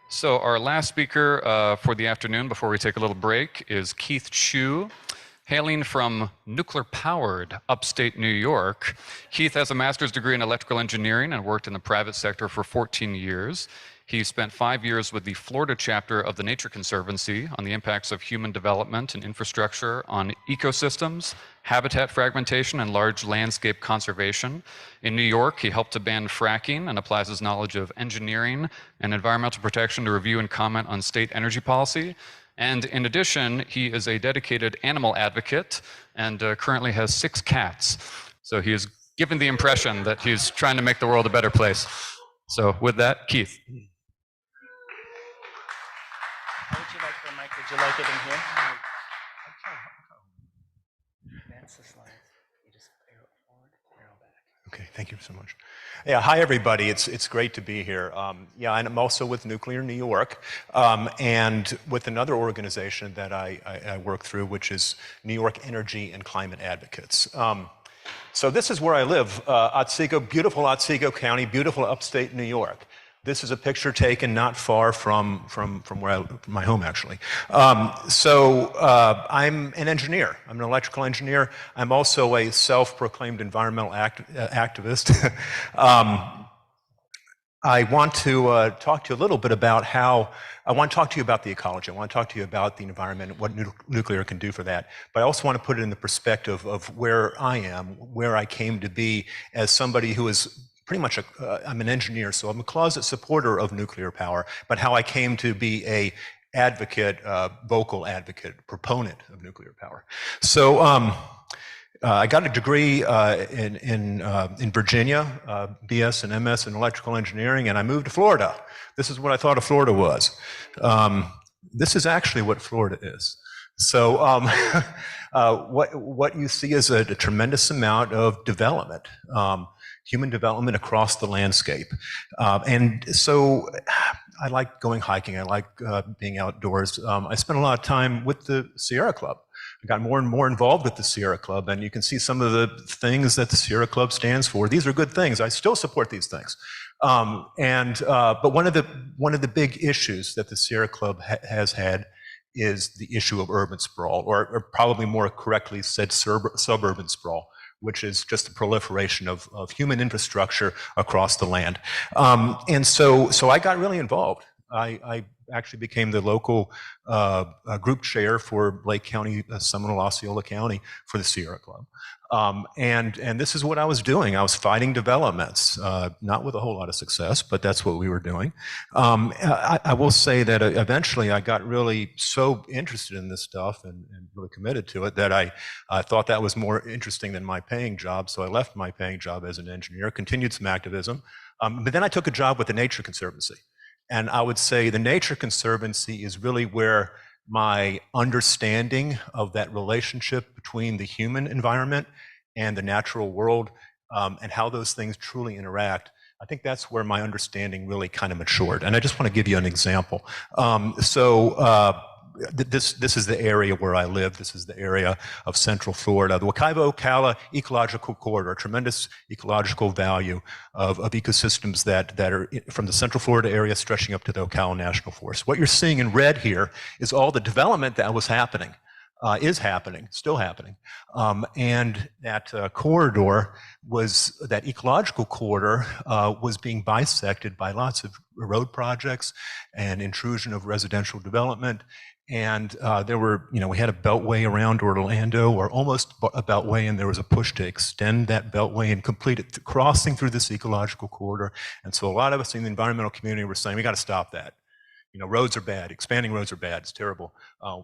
So our last speaker for the afternoon before we take a little break is Keith Schue. Hailing from nuclear-powered upstate New York, Keith has a master's degree in electrical engineering and worked in the private sector for 14 years. He spent 5 years with the Florida chapter of the Nature Conservancy on the impacts of human development and infrastructure on ecosystems, habitat fragmentation, and large landscape conservation. In New York, he helped to ban fracking and applies his knowledge of engineering and environmental protection to review and comment on state energy policy. And in addition, he is a dedicated animal advocate and currently has 6 cats. So he is given the impression that he's trying to make the world a better place. So with that, Keith. How would you like the mic? Would you like it in here? Advance the slides. You just arrow forward, arrow back. Okay, thank you so much. Yeah, hi everybody. It's great to be here. Yeah, and I'm also with Nuclear New York, and with another organization that I work through, which is New York Energy and Climate Advocates. So this is where I live, Otsego, beautiful Otsego County, beautiful upstate New York. This is a picture taken not far from where my home, actually. I'm an engineer. I'm an electrical engineer. I'm also a self-proclaimed environmental activist. I want to talk to you a little bit about I want to talk to you about the ecology. I want to talk to you about the environment and what nuclear can do for that. But I also want to put it in the perspective of where I am, where I came to be as somebody who is pretty much I'm an engineer, so I'm a closet supporter of nuclear power, but how I came to be a advocate, vocal advocate, proponent of nuclear power. So I got a degree in Virginia, BS and MS in electrical engineering, and I moved to Florida. This is what I thought of Florida was. This is actually what Florida is. So what you see is a tremendous amount of development. Human development across the landscape. And so I like going hiking, I like being outdoors. I spent a lot of time with the Sierra Club. I got more and more involved with the Sierra Club, and you can see some of the things that the Sierra Club stands for. These are good things. I still support these things. But one of the big issues that the Sierra Club has had is the issue of urban sprawl, or probably more correctly said suburban sprawl, which is just the proliferation of human infrastructure across the land. And so I got really involved. I actually became the local group chair for Lake County, Seminole, Osceola County for the Sierra Club. And this is what I was doing. I was fighting developments, not with a whole lot of success, but that's what we were doing. I will say that eventually I got really so interested in this stuff and really committed to it that I thought that was more interesting than my paying job. So I left my paying job as an engineer, continued some activism, but then I took a job with the Nature Conservancy. And I would say the Nature Conservancy is really where my understanding of that relationship between the human environment and the natural world, and how those things truly interact, I think that's where my understanding really kind of matured. And I just want to give you an example. This is the area where I live. This is the area of Central Florida. The Wekiva-Ocala Ecological Corridor, tremendous ecological value of ecosystems that are from the Central Florida area stretching up to the Ocala National Forest. What you're seeing in red here is all the development that was happening, still happening. And that corridor that ecological corridor was being bisected by lots of road projects and intrusion of residential development. And there were, we had a beltway around Orlando, or almost a beltway, and there was a push to extend that beltway and complete it, crossing through this ecological corridor. And so a lot of us in the environmental community were saying, we got to stop that. Roads are bad, expanding roads are bad, it's terrible.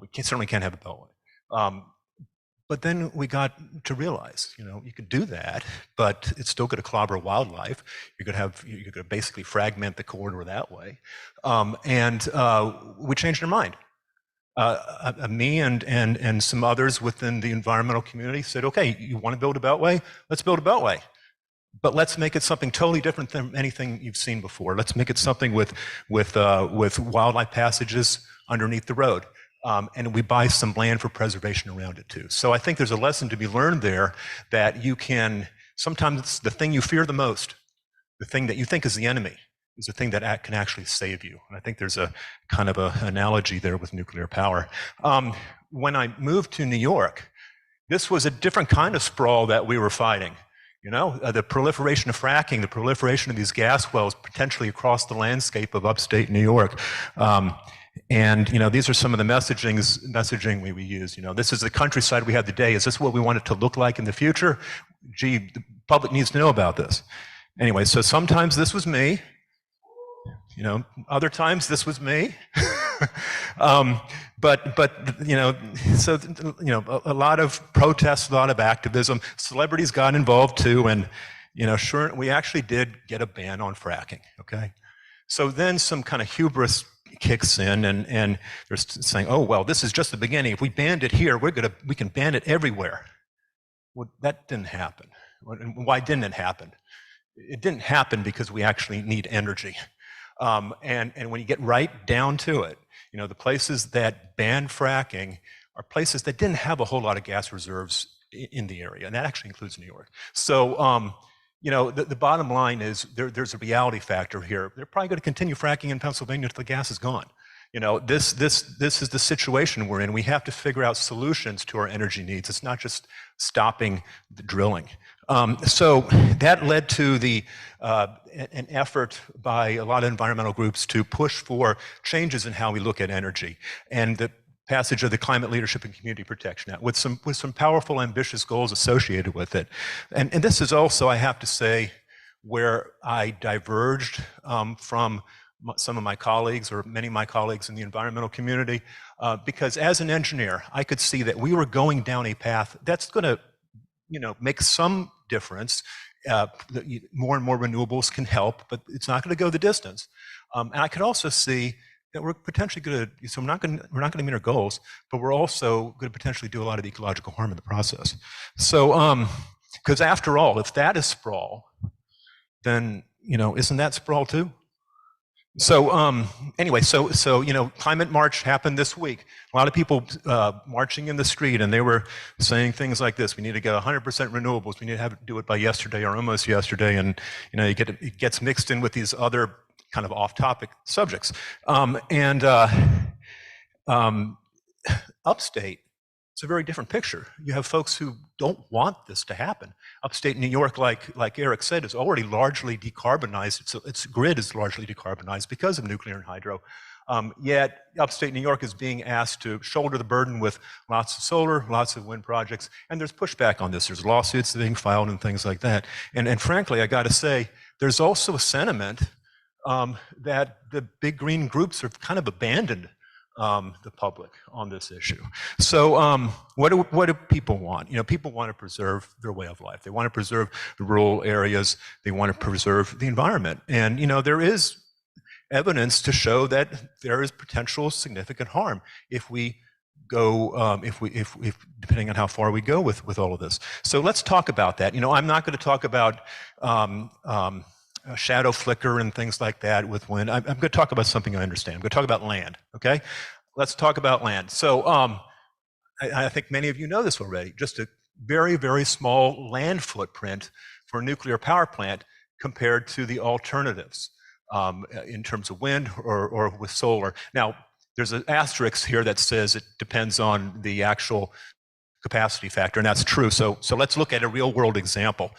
We certainly can't have a beltway. But then we got to realize, you could do that, but it's still going to clobber wildlife. You're going to basically fragment the corridor that way. And we changed our mind. Me and some others within the environmental community said, okay, you want to build a beltway? Let's build a beltway. But let's make it something totally different than anything you've seen before. Let's make it something with wildlife passages underneath the road. And we buy some land for preservation around it too. So I think there's a lesson to be learned there, that you can, sometimes the thing you fear the most, the thing that you think is the enemy, is a thing that can actually save you. And I think there's a kind of an analogy there with nuclear power. When I moved to New York, this was a different kind of sprawl that we were fighting. You know, the proliferation of fracking, the proliferation of these gas wells potentially across the landscape of upstate New York. And, you know, these are some of the messaging we use. You know, this is the countryside we have today. Is this what we want it to look like in the future? Gee, the public needs to know about this. Anyway, so sometimes this was me. You know, other times this was me. But you know, so you know, a lot of protests, a lot of activism. Celebrities got involved too, and you know, sure, we actually did get a ban on fracking. Okay, so then some kind of hubris kicks in, and they're saying, "Oh well, this is just the beginning. If we banned it here, we can ban it everywhere." Well, that didn't happen. Why didn't it happen? It didn't happen because we actually need energy. And when you get right down to it, you know, the places that banned fracking are places that didn't have a whole lot of gas reserves in the area, and that actually includes New York. So, you know, the bottom line is there's a reality factor here. They're probably going to continue fracking in Pennsylvania until the gas is gone. You know, this is the situation we're in. We have to figure out solutions to our energy needs. It's not just stopping the drilling. So that led to an effort by a lot of environmental groups to push for changes in how we look at energy, and the passage of the Climate Leadership and Community Protection Act with some powerful, ambitious goals associated with it. And this is also, I have to say, where I diverged from some of my colleagues, or many of my colleagues in the environmental community, because as an engineer, I could see that we were going down a path that's going to, you know, make some difference. More and more renewables can help, but it's not going to go the distance. And I could also see that we're potentially going to, so we're not going to meet our goals, but we're also going to potentially do a lot of ecological harm in the process. So, because after all, if that is sprawl, then, you know, isn't that sprawl too? So anyway, so you know, Climate March happened this week. A lot of people marching in the street, and they were saying things like this: "We need to get 100% renewables. We need to do it by yesterday or almost yesterday." And you know, it gets mixed in with these other kind of off-topic subjects. Upstate, it's a very different picture. You have folks who don't want this to happen. Upstate New York, like Eric said, is already largely decarbonized. Its grid is largely decarbonized because of nuclear and hydro. Yet upstate New York is being asked to shoulder the burden with lots of solar, lots of wind projects, and there's pushback on this. There's lawsuits being filed and things like that. And frankly, I got to say, there's also a sentiment that the big green groups have kind of abandoned the public on this issue. So what do people want? You know, people want to preserve their way of life. They want to preserve the rural areas. They want to preserve the environment. And, you know, there is evidence to show that there is potential significant harm if we go, if depending on how far we go with all of this. So let's talk about that. You know, I'm not going to talk about shadow flicker and things like that with wind. I'm going to talk about something I understand. I'm going to talk about land, okay? Let's talk about land. So I think many of you know this already. Just a very, very small land footprint for a nuclear power plant compared to the alternatives in terms of wind or with solar. Now, there's an asterisk here that says it depends on the actual capacity factor, and that's true. So let's look at a real world example.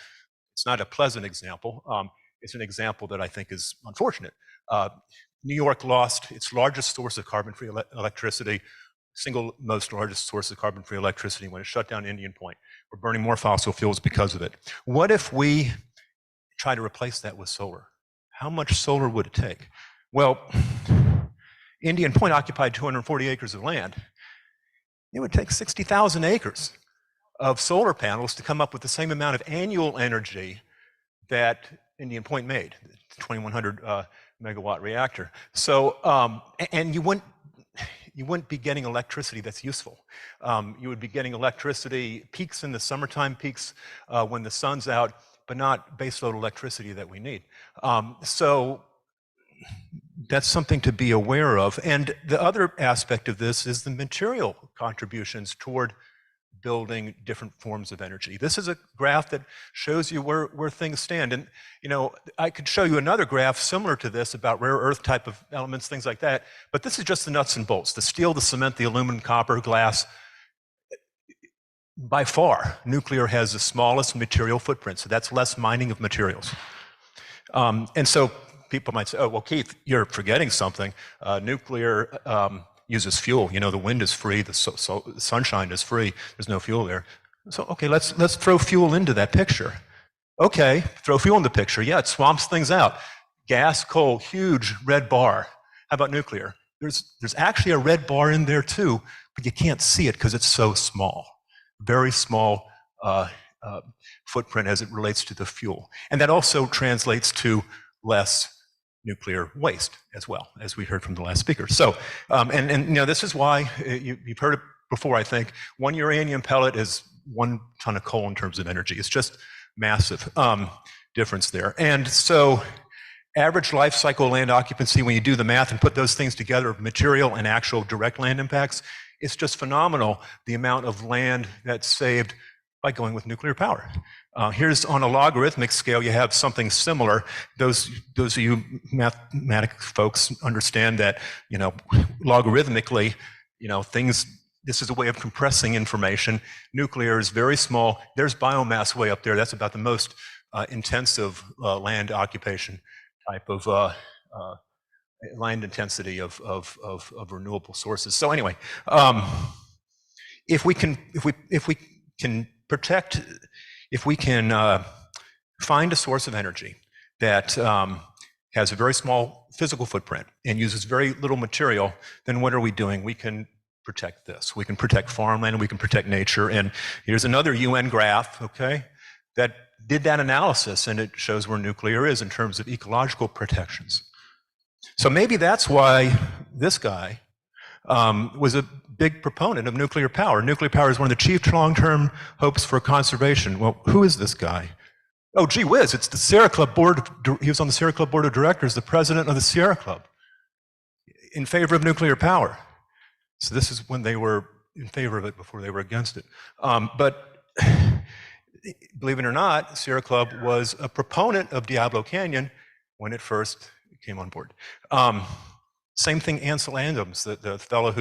It's not a pleasant example. It's an example that I think is unfortunate. New York lost its largest source of carbon-free electricity, single most largest source of carbon-free electricity when it shut down Indian Point. We're burning more fossil fuels because of it. What if we try to replace that with solar? How much solar would it take? Well, Indian Point occupied 240 acres of land. It would take 60,000 acres of solar panels to come up with the same amount of annual energy that Indian Point made, 2,100 megawatt reactor. So, and you wouldn't be getting electricity that's useful. You would be getting electricity peaks in the summertime, peaks when the sun's out, but not baseload electricity that we need. So that's something to be aware of. And the other aspect of this is the material contributions toward building different forms of energy. This is a graph that shows you where things stand. And, you know, I could show you another graph similar to this about rare earth type of elements, things like that. But this is just the nuts and bolts, the steel, the cement, the aluminum, copper, glass. By far, nuclear has the smallest material footprint. So that's less mining of materials. And so people might say, oh, well, Keith, you're forgetting something. Nuclear uses fuel. You know, the wind is free, the sunshine is free. There's no fuel there. So, okay, let's throw fuel into that picture. Okay, throw fuel in the picture. Yeah, it swamps things out. Gas, coal, huge red bar. How about nuclear? There's actually a red bar in there too, but you can't see it because it's so small. Very small footprint as it relates to the fuel. And that also translates to less nuclear waste as well, as we heard from the last speaker. So, and you know, this is why, you've heard it before, I think, 1 uranium pellet is 1 ton of coal in terms of energy. It's just massive difference there. And so average life cycle land occupancy, when you do the math and put those things together, material and actual direct land impacts, it's just phenomenal, the amount of land that's saved by going with nuclear power. Here's on a logarithmic scale, you have something similar. Those of you mathematics folks understand that, you know, logarithmically, you know, this is a way of compressing information. Nuclear is very small. There's biomass way up there. That's about the most intensive land occupation type of land intensity of renewable sources. So anyway, if we can find a source of energy that has a very small physical footprint and uses very little material, then what are we doing? We can protect this. We can protect farmland and we can protect nature. And here's another UN graph, okay, that did that analysis, and it shows where nuclear is in terms of ecological protections. So maybe that's why this guy was a big proponent of nuclear power. Nuclear power is one of the chief long-term hopes for conservation. Well, who is this guy? Oh, gee whiz, it's the Sierra Club board. He was on the Sierra Club board of directors, the president of the Sierra Club, in favor of nuclear power. So this is when they were in favor of it before they were against it. But believe it or not, Sierra Club was a proponent of Diablo Canyon when it first came on board. Same thing, Ansel Adams, the fellow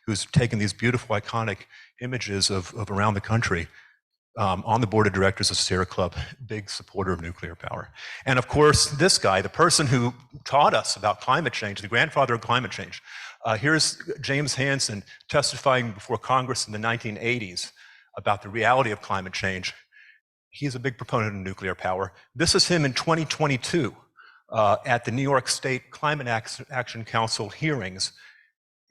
who's taken these beautiful, iconic images of around the country, on the board of directors of Sierra Club, big supporter of nuclear power. And of course, this guy, the person who taught us about climate change, the grandfather of climate change. Here's James Hansen testifying before Congress in the 1980s about the reality of climate change. He's a big proponent of nuclear power. This is him in 2022 at the New York State Climate Action Council hearings.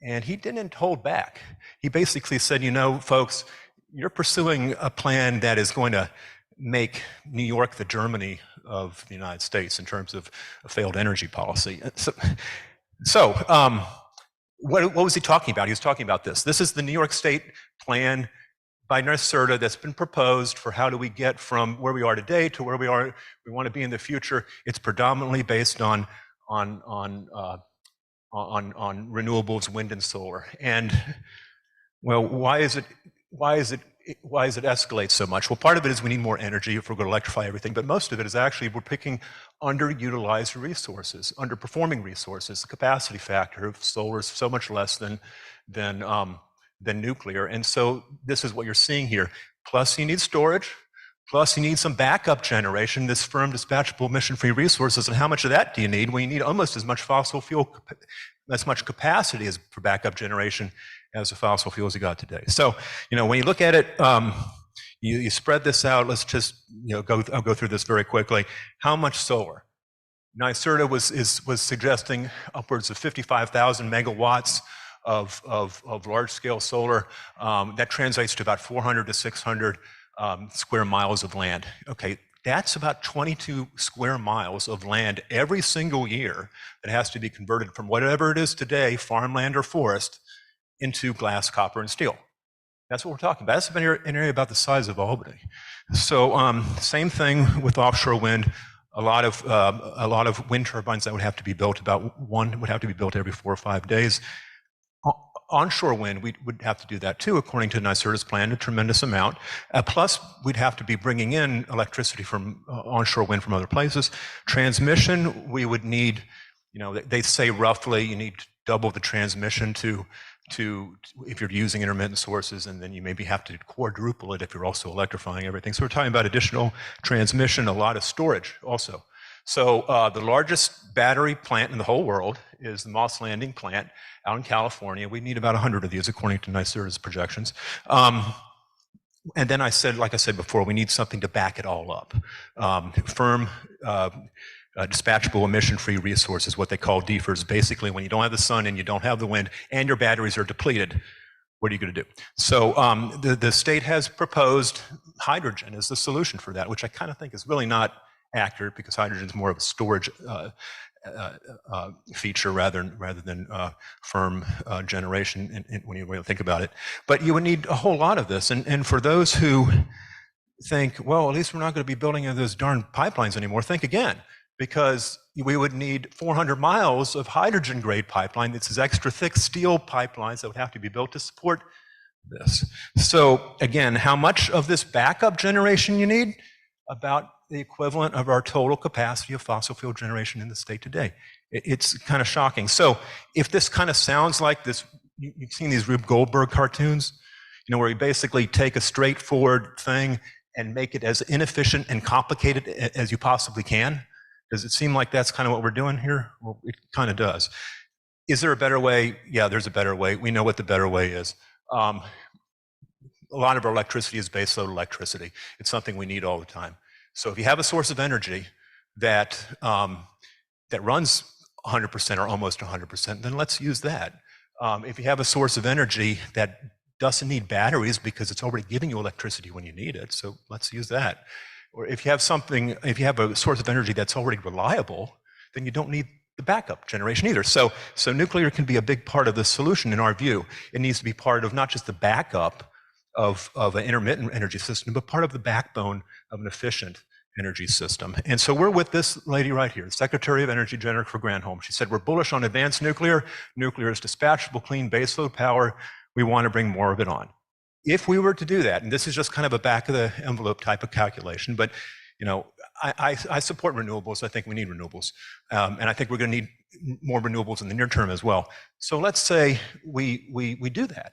And he didn't hold back. He basically said, you know, folks, you're pursuing a plan that is going to make New York the Germany of the United States in terms of a failed energy policy. What was he talking about? He was talking about this. This is the New York State plan by NYSERDA that's been proposed for how do we get from where we are today to where we want to be in the future. It's predominantly based on renewables, wind and solar. And well, why is it escalate so much? Well, part of it is we need more energy if we're going to electrify everything, but most of it is actually we're picking underutilized resources, underperforming resources. The capacity factor of solar is so much less than nuclear, and so this is what you're seeing here. Plus, you need storage. Plus, you need some backup generation, this firm, dispatchable, emission-free resources. And how much of that do you need? Well, you need almost as much fossil fuel, as much capacity as for backup generation as the fossil fuels you got today. So, you know, when you look at it, you spread this out. Let's just, you know, I'll go through this very quickly. How much solar? NYSERDA was suggesting upwards of 55,000 megawatts of large-scale solar. That translates to about 400 to 600 square miles of land. Okay, that's about 22 square miles of land every single year that has to be converted from whatever it is today, farmland or forest, into glass, copper, and steel. That's what we're talking about. That's an area about the size of Albany. So same thing with offshore wind. A lot of wind turbines that would have to be built, about one would have to be built every 4 or 5 days. onshore wind, we would have to do that too, according to NYSERDA's plan, a tremendous amount. Plus, we'd have to be bringing in electricity from onshore wind from other places. Transmission, we would need, they say roughly you need double the transmission to if you're using intermittent sources, and then you maybe have to quadruple it if you're also electrifying everything. So we're talking about additional transmission, a lot of storage also. So the largest battery plant in the whole world is the Moss Landing plant out in California. We need about 100 of these according to NYSERDA's projections. And then like I said before, we need something to back it all up. Firm, dispatchable emission-free resources, what they call DFRs. Basically, when you don't have the sun and you don't have the wind and your batteries are depleted, what are you going to do? So the state has proposed hydrogen as the solution for that, which I kind of think is really not accurate, because hydrogen is more of a storage feature rather than firm generation when you really think about it. But you would need a whole lot of this. And for those who think, well, at least we're not going to be building those darn pipelines anymore, think again, because we would need 400 miles of hydrogen grade pipeline. This is extra thick steel pipelines that would have to be built to support this. So again, how much of this backup generation you need? About the equivalent of our total capacity of fossil fuel generation in the state today. It's kind of shocking. So if this kind of sounds like this, you've seen these Rube Goldberg cartoons, where you basically take a straightforward thing and make it as inefficient and complicated as you possibly can. Does it seem like that's kind of what we're doing here? Well, it kind of does. Is there a better way? Yeah, there's a better way. We know what the better way is. A lot of our electricity is baseload electricity. It's something we need all the time. So if you have a source of energy that runs 100% or almost 100%, then let's use that. If you have a source of energy that doesn't need batteries because it's already giving you electricity when you need it, so let's use that. Or if you have a source of energy that's already reliable, then you don't need the backup generation either. So nuclear can be a big part of the solution in our view. It needs to be part of not just the backup of an intermittent energy system, but part of the backbone of an efficient energy system. And so we're with this lady right here, Secretary of Energy Jennifer Granholm. She said, we're bullish on advanced nuclear. Nuclear is dispatchable, clean baseload power. We want to bring more of it on. If we were to do that, and this is just kind of a back of the envelope type of calculation, but I support renewables. I think we need renewables. And I think we're going to need more renewables in the near term as well. So let's say we do that.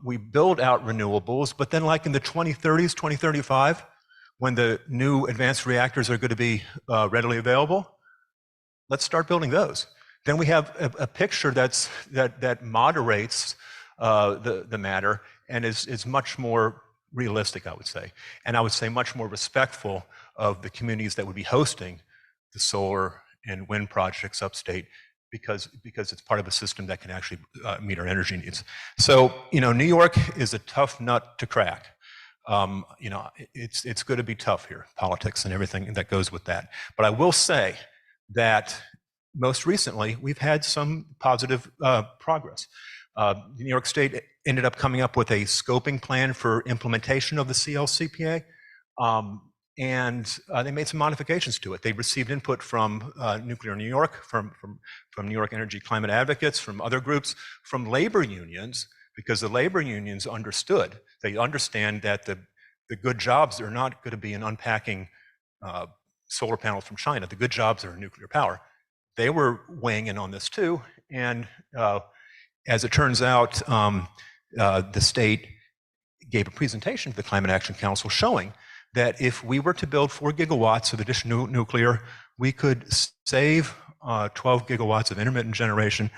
We build out renewables, but then like in the 2030s, 2035, when the new advanced reactors are going to be readily available, let's start building those. Then we have a picture that moderates the matter and is much more realistic, I would say. And I would say much more respectful of the communities that would be hosting the solar and wind projects upstate, because it's part of a system that can actually meet our energy needs. So, New York is a tough nut to crack. It's going to be tough here, politics and everything that goes with that. But I will say that most recently, we've had some positive progress. New York State ended up coming up with a scoping plan for implementation of the CLCPA, and they made some modifications to it. They received input from Nuclear New York, from New York Energy Climate Advocates, from other groups, from labor unions, because the labor unions understood. They understand that the good jobs are not going to be in unpacking solar panels from China. The good jobs are in nuclear power. They were weighing in on this too, and as it turns out, the state gave a presentation to the Climate Action Council showing that if we were to build 4 gigawatts of additional nuclear, we could save 12 gigawatts of intermittent generation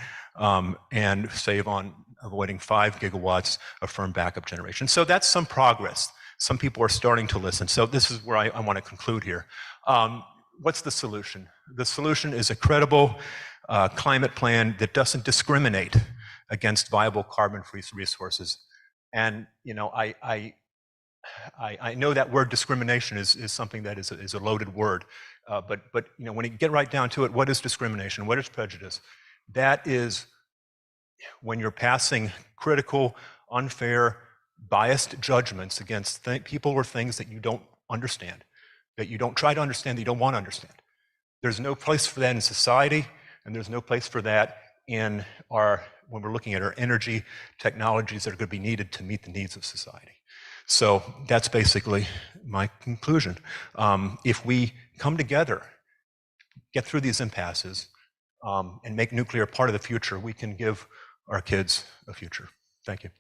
and save on avoiding 5 gigawatts of firm backup generation. So that's some progress. Some people are starting to listen. So this is where I want to conclude here. What's the solution? The solution is a credible climate plan that doesn't discriminate against viable carbon-free resources. And I know that word discrimination is something that is a loaded word, but when you get right down to it, what is discrimination? What is prejudice? That is when you're passing critical, unfair, biased judgments against people or things that you don't understand, that you don't try to understand, that you don't want to understand. There's no place for that in society, and there's no place for that in our, when we're looking at our energy technologies that are going to be needed to meet the needs of society. So that's basically my conclusion. If we come together, get through these impasses, and make nuclear part of the future, we can give our kids a future. Thank you.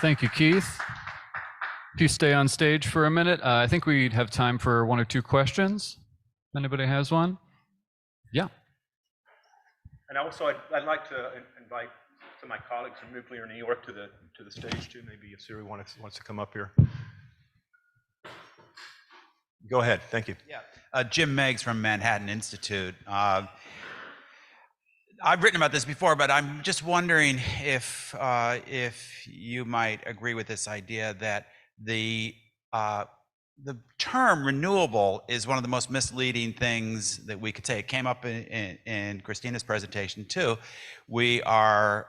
Thank you, Keith. Please stay on stage for a minute. I think we have time for one or two questions. If anybody has one? Yeah. And also, I'd like to invite some of my colleagues from Nuclear New York to the stage too. Maybe if Siri wants to come up here. Go ahead. Thank you. Yeah, Jim Meggs from Manhattan Institute. I've written about this before, but I'm just wondering if you might agree with this idea that the term renewable is one of the most misleading things that we could say. It came up in Christina's presentation too. We're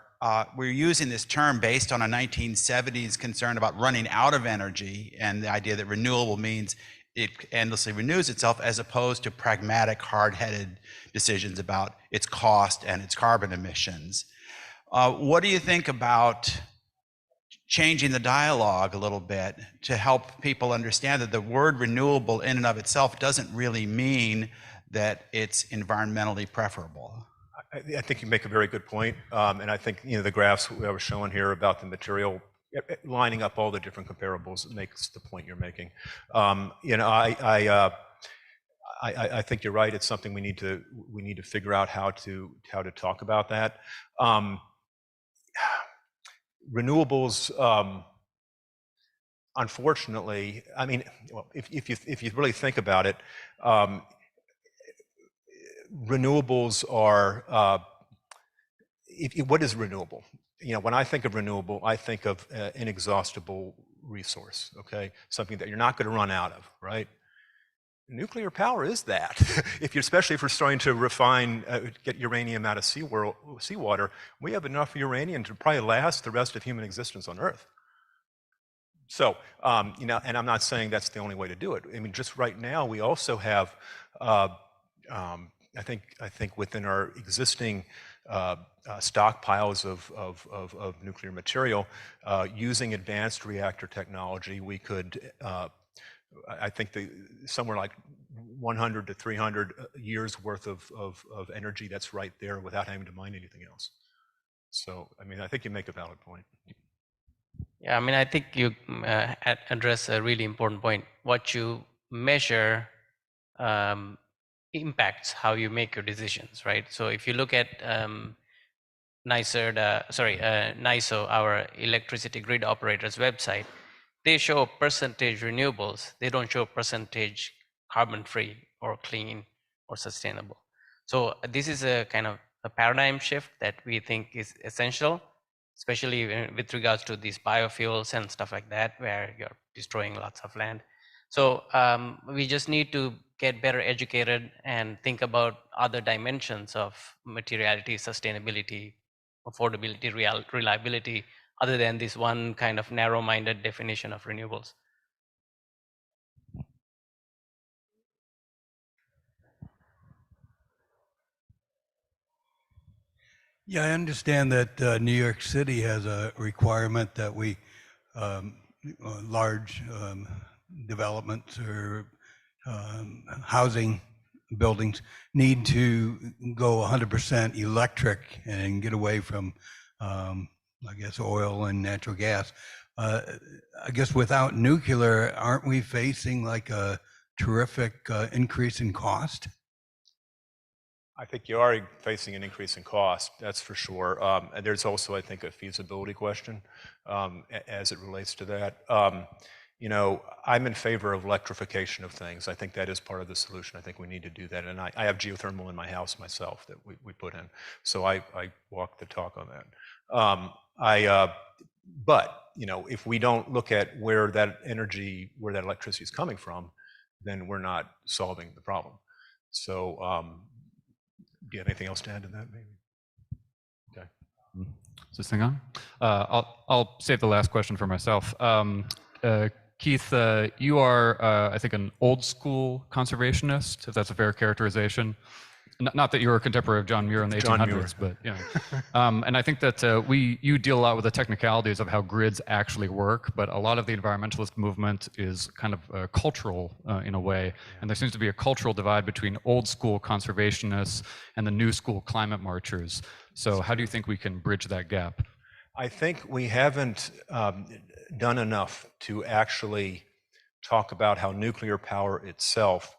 using this term based on a 1970s concern about running out of energy, and the idea that renewable means it endlessly renews itself, as opposed to pragmatic, hard-headed decisions about its cost and its carbon emissions. What do you think about changing the dialogue a little bit to help people understand that the word renewable in and of itself doesn't really mean that it's environmentally preferable? I think you make a very good point, and I think the graphs I was showing here about the material lining up all the different comparables makes the point you're making. I think you're right. It's something we need to figure out how to talk about that. Renewables, unfortunately, I mean, well, if you really think about it, renewables are. What is renewable? When I think of renewable, I think of an inexhaustible resource, okay? Something that you're not going to run out of, right? Nuclear power is that. Especially if we're starting to refine, get uranium out of seawater, we have enough uranium to probably last the rest of human existence on Earth. So, and I'm not saying that's the only way to do it. I mean, just right now, we also have, I think within our existing stockpiles of nuclear material, using advanced reactor technology, we could, I think somewhere like 100 to 300 years worth of energy that's right there without having to mine anything else. So, I mean, I think you make a valid point. Yeah, I mean, I think you address a really important point. What you measure impacts how you make your decisions, right? So if you look at NISO, our electricity grid operators website, they show percentage renewables. They don't show percentage carbon-free or clean or sustainable. So this is a kind of a paradigm shift that we think is essential, especially with regards to these biofuels and stuff like that, where you're destroying lots of land. So we just need to get better educated and think about other dimensions of materiality, sustainability, affordability, reliability, other than this one kind of narrow-minded definition of renewables. Yeah, I understand that New York City has a requirement that we large developments or housing buildings need to go 100% electric and get away from, I guess, oil and natural gas. I guess without nuclear, aren't we facing like a terrific increase in cost? I think you are facing an increase in cost, that's for sure. And there's also, I think, a feasibility question as it relates to that. I'm in favor of electrification of things. I think that is part of the solution. I think we need to do that. And I have geothermal in my house myself that we put in. So I walk the talk on that. But if we don't look at where that electricity is coming from, then we're not solving the problem. So do you have anything else to add to that, maybe? Okay. Is this thing on? I'll save the last question for myself. Keith, you are, I think, an old school conservationist, if that's a fair characterization. Not that you were a contemporary of John Muir in the John 1800s, but you know. And I think that you deal a lot with the technicalities of how grids actually work, but a lot of the environmentalist movement is kind of cultural in a way, and there seems to be a cultural divide between old school conservationists and the new school climate marchers. So how do you think we can bridge that gap? I think we haven't done enough to actually talk about how nuclear power itself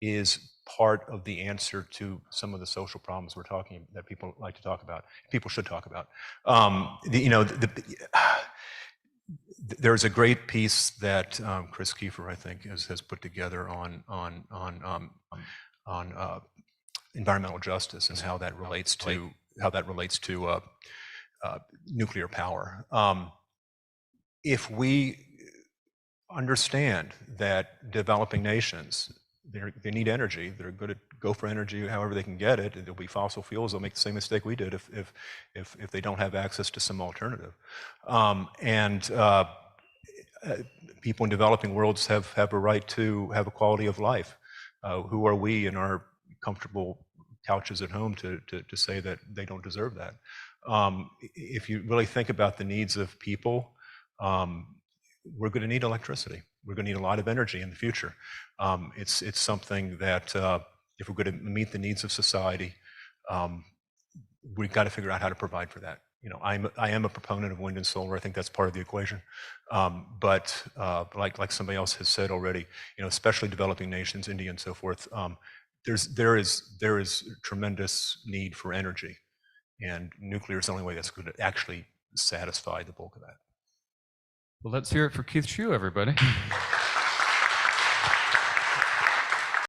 is part of the answer to some of the social problems we're talking that people like to talk about. People should talk about. There's a great piece that Chris Kiefer, I think, has put together on environmental justice and how that relates to nuclear power. If we understand that developing nations, they need energy, they're going to go for energy however they can get it, it'll be fossil fuels, they'll make the same mistake we did if they don't have access to some alternative. People in developing worlds have a right to have a quality of life. Who are we in our comfortable couches at home to say that they don't deserve that? If you really think about the needs of people, we're going to need electricity. We're going to need a lot of energy in the future. It's something that if we're going to meet the needs of society, we've got to figure out how to provide for that. You know, I am a proponent of wind and solar. I think that's part of the equation. But like somebody else has said already, you know, especially developing nations, India and so forth, there is tremendous need for energy, and nuclear is the only way that's going to actually satisfy the bulk of that. Well, let's hear it for Keith Schue, everybody.